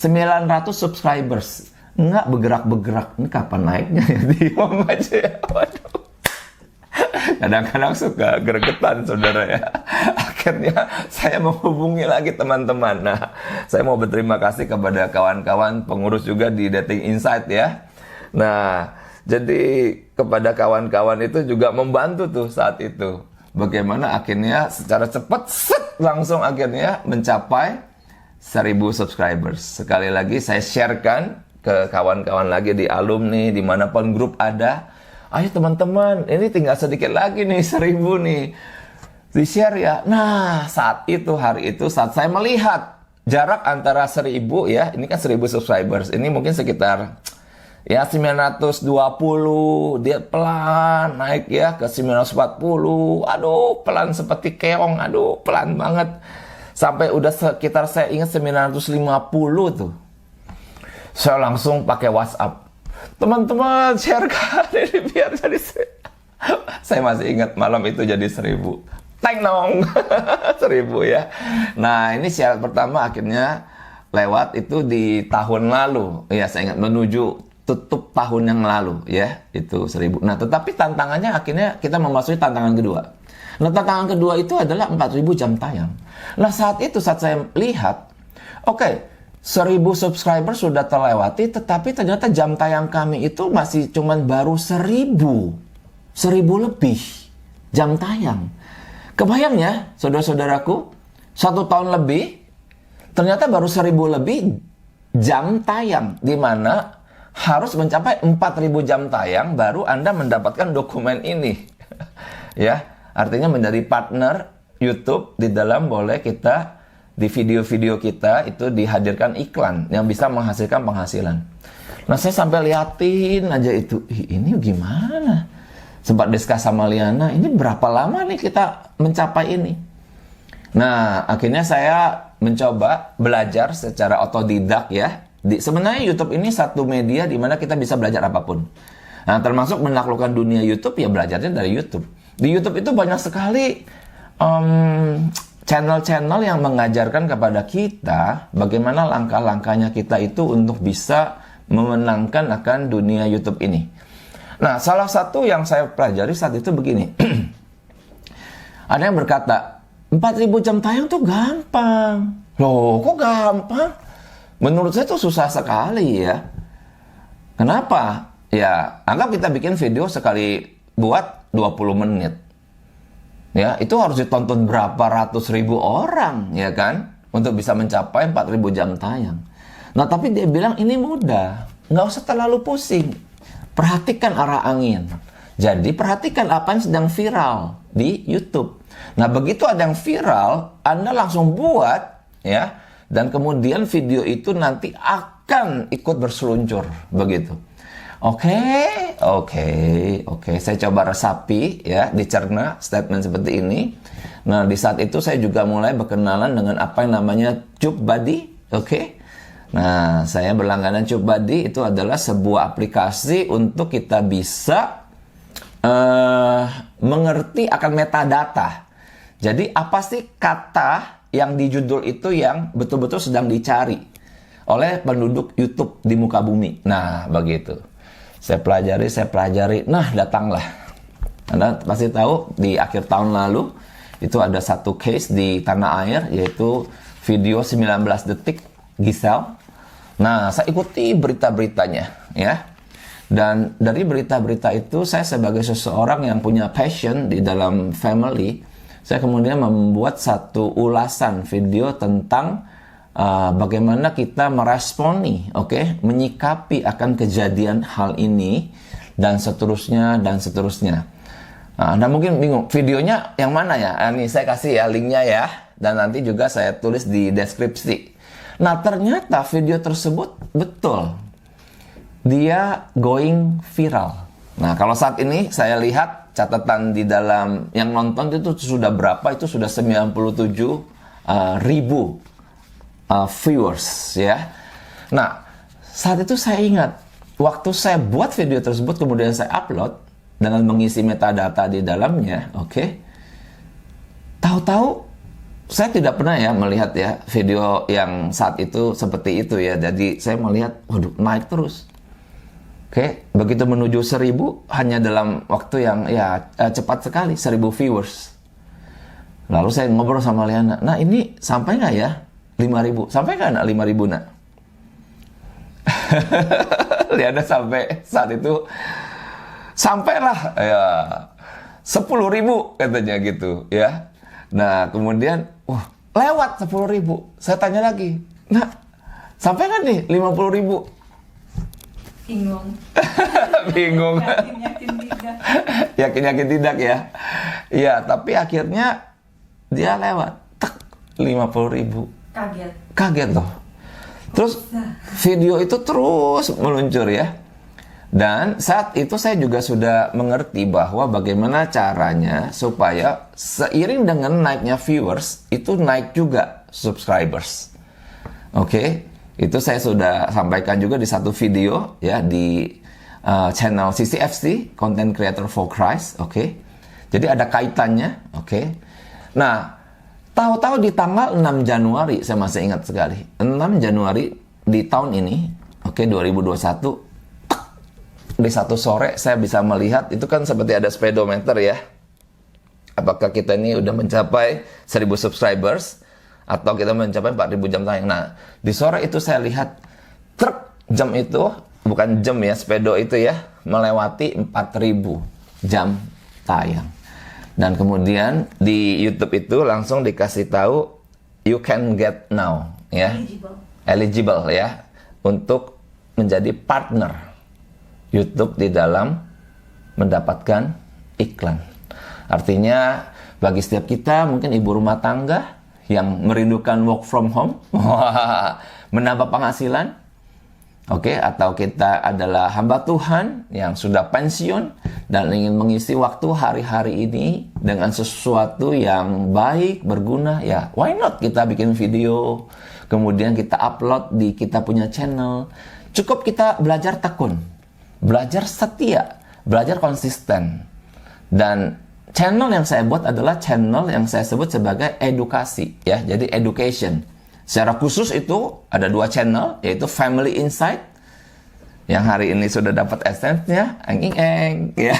900 subscribers. Nggak bergerak-bergerak. Ini kapan naiknya ya? Diam aja ya. Waduh. Kadang-kadang suka gregetan, saudara ya. Akhirnya saya menghubungi lagi teman-teman. Nah, saya mau berterima kasih kepada kawan-kawan pengurus juga di Dating Insight ya. Nah, jadi kepada kawan-kawan itu juga membantu tuh saat itu. Bagaimana akhirnya secara cepat langsung akhirnya mencapai 1000 subscribers. Sekali lagi saya sharekan ke kawan-kawan lagi di alumni, dimanapun grup ada. Ayo teman-teman, ini tinggal sedikit lagi nih, 1000 nih. Di-share ya. Nah, saat itu, hari itu, saat saya melihat jarak antara 1000 ya, ini kan 1000 subscribers. Ini mungkin sekitar ya 920, dia pelan naik ya ke 940. Aduh, pelan seperti keong. Aduh, pelan banget. Sampai udah sekitar saya ingat 950 tuh. Saya langsung pakai WhatsApp. Teman-teman, sharekan ini biar jadi 1000. Saya masih ingat malam itu jadi 1000. Teng dong. 1000 ya. Nah, ini syarat pertama akhirnya lewat itu di tahun lalu. Ya, saya ingat menuju tutup tahun yang lalu ya, itu 1000. Nah, tetapi tantangannya akhirnya kita memasuki tantangan kedua. Nah, tantangan kedua itu adalah 4000 jam tayang. Nah, saat itu saat saya lihat, oke, 1000 subscriber sudah terlewati, tetapi ternyata jam tayang kami itu masih cuman baru 1000 lebih jam tayang. Kebayang ya, saudara-saudaraku, 1 tahun lebih, ternyata baru 1000 lebih jam tayang, di mana harus mencapai 4000 jam tayang baru Anda mendapatkan dokumen ini. Ya, artinya menjadi partner YouTube di dalam boleh kita di video-video kita itu dihadirkan iklan yang bisa menghasilkan penghasilan. Nah, saya sampai liatin aja itu, ini gimana? Sempat diskus sama Liana, ini berapa lama nih kita mencapai ini? Nah, akhirnya saya mencoba belajar secara otodidak ya. Sebenarnya YouTube ini satu media di mana kita bisa belajar apapun. Nah, termasuk menaklukkan dunia YouTube ya belajarnya dari YouTube. Di YouTube itu banyak sekali channel-channel yang mengajarkan kepada kita bagaimana langkah-langkahnya kita itu untuk bisa memenangkan akan dunia YouTube ini. Nah, salah satu yang saya pelajari saat itu begini. Ada yang berkata, 4000 jam tayang tuh gampang. Loh, kok gampang? Menurut saya itu susah sekali ya. Kenapa? Ya, anggap kita bikin video sekali buat 20 menit. Ya, itu harus ditonton berapa ratus ribu orang, ya kan? Untuk bisa mencapai 4000 jam tayang. Nah, tapi dia bilang ini mudah. Nggak usah terlalu pusing. Perhatikan arah angin. Jadi, perhatikan apa yang sedang viral di YouTube. Nah, begitu ada yang viral, Anda langsung buat, ya. Dan kemudian video itu nanti akan ikut berseluncur, begitu. Oke. Saya coba resapi ya, dicerna statement seperti ini. Nah, di saat itu saya juga mulai berkenalan dengan apa yang namanya TubeBuddy. Oke. Nah, saya berlangganan TubeBuddy, itu adalah sebuah aplikasi untuk kita bisa mengerti akan metadata. Jadi, apa sih kata yang di judul itu yang betul-betul sedang dicari oleh penduduk YouTube di muka bumi. Nah, begitu. Saya pelajari. Nah, datanglah. Anda pasti tahu di akhir tahun lalu itu ada satu case di tanah air, yaitu video 19 detik Giselle. Nah, saya ikuti berita-beritanya ya. Dan dari berita-berita itu saya sebagai seseorang yang punya passion di dalam family, saya kemudian membuat satu ulasan video tentang bagaimana kita meresponi, menyikapi akan kejadian hal ini dan seterusnya. Anda mungkin bingung, videonya yang mana ya? Ini saya kasih ya linknya ya, dan nanti juga saya tulis di deskripsi. Nah, ternyata video tersebut betul, dia going viral. Nah, kalau saat ini saya lihat catatan di dalam yang nonton itu sudah berapa? Itu sudah 97.000 viewers ya. Nah, saat itu saya ingat waktu saya buat video tersebut kemudian saya upload dengan mengisi metadata di dalamnya, tahu-tahu saya tidak pernah ya melihat ya video yang saat itu seperti itu ya. Jadi saya melihat, waduh, naik terus. Oke, begitu menuju 1000 hanya dalam waktu yang ya cepat sekali, 1000 viewers. Lalu saya ngobrol sama Liana, nah ini sampai nggak ya 5.000? Sampai nggak nak 5.000 nak? Liana sampai saat itu, sampailah ya 10.000 katanya gitu ya. Nah kemudian, wah lewat 10.000. Saya tanya lagi, nah sampai kan nih 50.000? Bingung. Bingung. Yakin tidak. Yakin tidak ya. Iya, tapi akhirnya dia lewat. Tak, 50.000. Kaget loh. Terus video itu terus meluncur ya. Dan saat itu saya juga sudah mengerti bahwa bagaimana caranya supaya seiring dengan naiknya viewers, itu naik juga subscribers. Oke, itu saya sudah sampaikan juga di satu video ya di channel CCFC, Content Creator for Christ. Oke, jadi ada kaitannya. Oke, nah tahu-tahu di tanggal 6 Januari, saya masih ingat sekali, 6 Januari di tahun ini, oke, 2021, di satu sore saya bisa melihat, itu kan seperti ada speedometer ya, apakah kita ini udah mencapai 1000 subscribers atau kita mencapai 4.000 jam tayang. Nah, di sore itu saya lihat truk jam itu, bukan jam ya, speedo itu ya, melewati 4.000 jam tayang. Dan kemudian di YouTube itu langsung dikasih tahu, you can get now ya, eligible ya, untuk menjadi partner YouTube di dalam mendapatkan iklan. Artinya bagi setiap kita, mungkin ibu rumah tangga yang merindukan work from home, menambah penghasilan, oke, atau kita adalah hamba Tuhan yang sudah pensiun dan ingin mengisi waktu hari-hari ini dengan sesuatu yang baik, berguna, ya why not kita bikin video, kemudian kita upload di kita punya channel. Cukup kita belajar tekun, belajar setia, belajar konsisten. Dan channel yang saya buat adalah channel yang saya sebut sebagai edukasi ya, jadi education. Secara khusus itu ada 2 channel, yaitu Family Insight yang hari ini sudah dapat essence-nya, eng ya.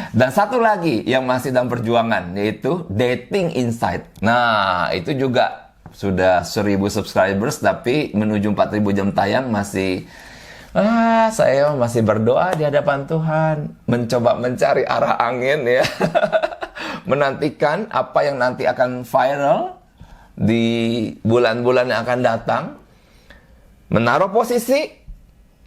Dan satu lagi yang masih dalam perjuangan, yaitu Dating Insight. Nah, itu juga sudah 1000 subscribers, tapi menuju 4.000 jam tayang masih saya masih berdoa di hadapan Tuhan, mencoba mencari arah angin ya. Menantikan apa yang nanti akan viral di bulan-bulan yang akan datang. Menaruh posisi,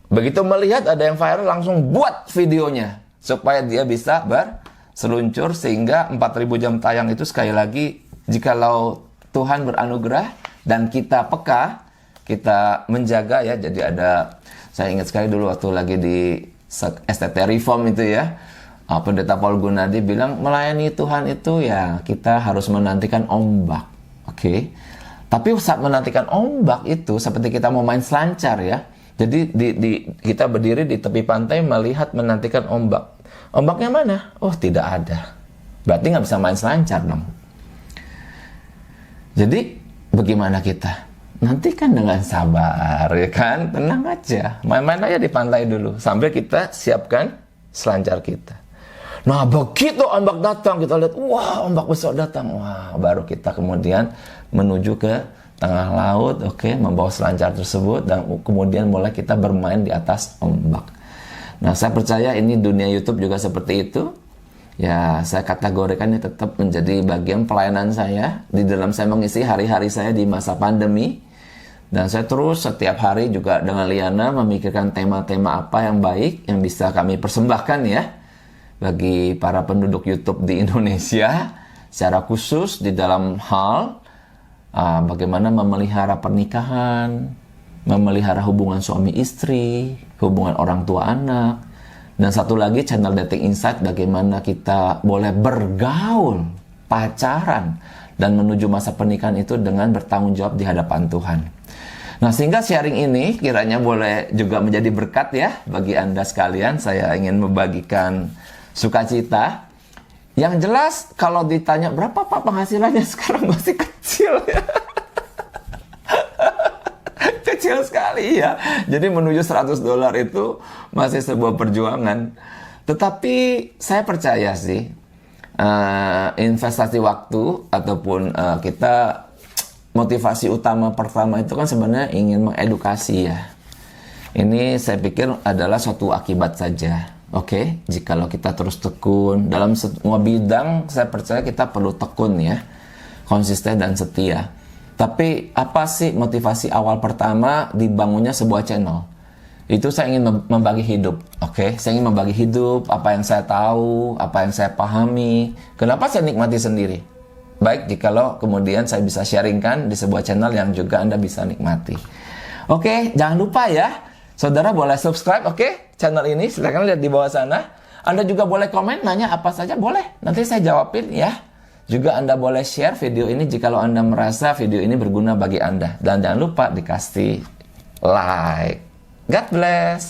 begitu melihat ada yang viral langsung buat videonya supaya dia bisa berseluncur, sehingga 4.000 jam tayang itu sekali lagi, jikalau Tuhan beranugerah dan kita peka, kita menjaga ya. Jadi ada, saya ingat sekali dulu waktu lagi di STT Reform itu ya, Pendeta Paul Gunadi bilang, melayani Tuhan itu ya kita harus menantikan ombak. Oke. Tapi saat menantikan ombak itu seperti kita mau main selancar ya. Jadi kita berdiri di tepi pantai melihat menantikan ombak. Ombaknya mana? Oh, tidak ada. Berarti nggak bisa main selancar dong. Jadi bagaimana kita? Nantikan dengan sabar, ya kan? Tenang aja, main-main aja di pantai dulu sambil kita siapkan selancar kita. Nah, begitu ombak datang, kita lihat, wah, ombak besar datang. Wah, baru kita kemudian menuju ke tengah laut, oke, membawa selancar tersebut, dan kemudian mulai kita bermain di atas ombak. Nah, saya percaya ini dunia YouTube juga seperti itu. Ya, saya kategorikan ini tetap menjadi bagian pelayanan saya di dalam saya mengisi hari-hari saya di masa pandemi. Dan saya terus setiap hari juga dengan Liana memikirkan tema-tema apa yang baik yang bisa kami persembahkan ya bagi para penduduk YouTube di Indonesia, secara khusus di dalam hal bagaimana memelihara pernikahan, memelihara hubungan suami istri, hubungan orang tua anak, dan satu lagi channel Dating Insight, bagaimana kita boleh bergaul, pacaran, dan menuju masa pernikahan itu dengan bertanggung jawab di hadapan Tuhan. Nah, sehingga sharing ini kiranya boleh juga menjadi berkat ya bagi Anda sekalian. Saya ingin membagikan sukacita Yang jelas kalau ditanya berapa Pak penghasilannya sekarang masih kecil ya. Kecil sekali ya. Jadi menuju $100 itu masih sebuah perjuangan. Tetapi saya percaya sih investasi waktu ataupun kita motivasi utama pertama itu kan sebenarnya ingin mengedukasi ya. Ini saya pikir adalah suatu akibat saja. Oke, jikalau kita terus tekun dalam semua bidang, saya percaya kita perlu tekun ya, konsisten dan setia. Tapi apa sih motivasi awal pertama dibangunnya sebuah channel? Itu saya ingin membagi hidup, oke? Saya ingin membagi hidup, apa yang saya tahu, apa yang saya pahami. Kenapa saya nikmati sendiri? Baik, jikalau kemudian saya bisa sharingkan di sebuah channel yang juga Anda bisa nikmati. Oke, jangan lupa ya, saudara boleh subscribe, oke? Channel ini, silahkan lihat di bawah sana. Anda juga boleh komen, nanya apa saja boleh. Nanti saya jawabin ya. Juga Anda boleh share video ini jikalau Anda merasa video ini berguna bagi Anda. Dan jangan lupa dikasih like. God bless.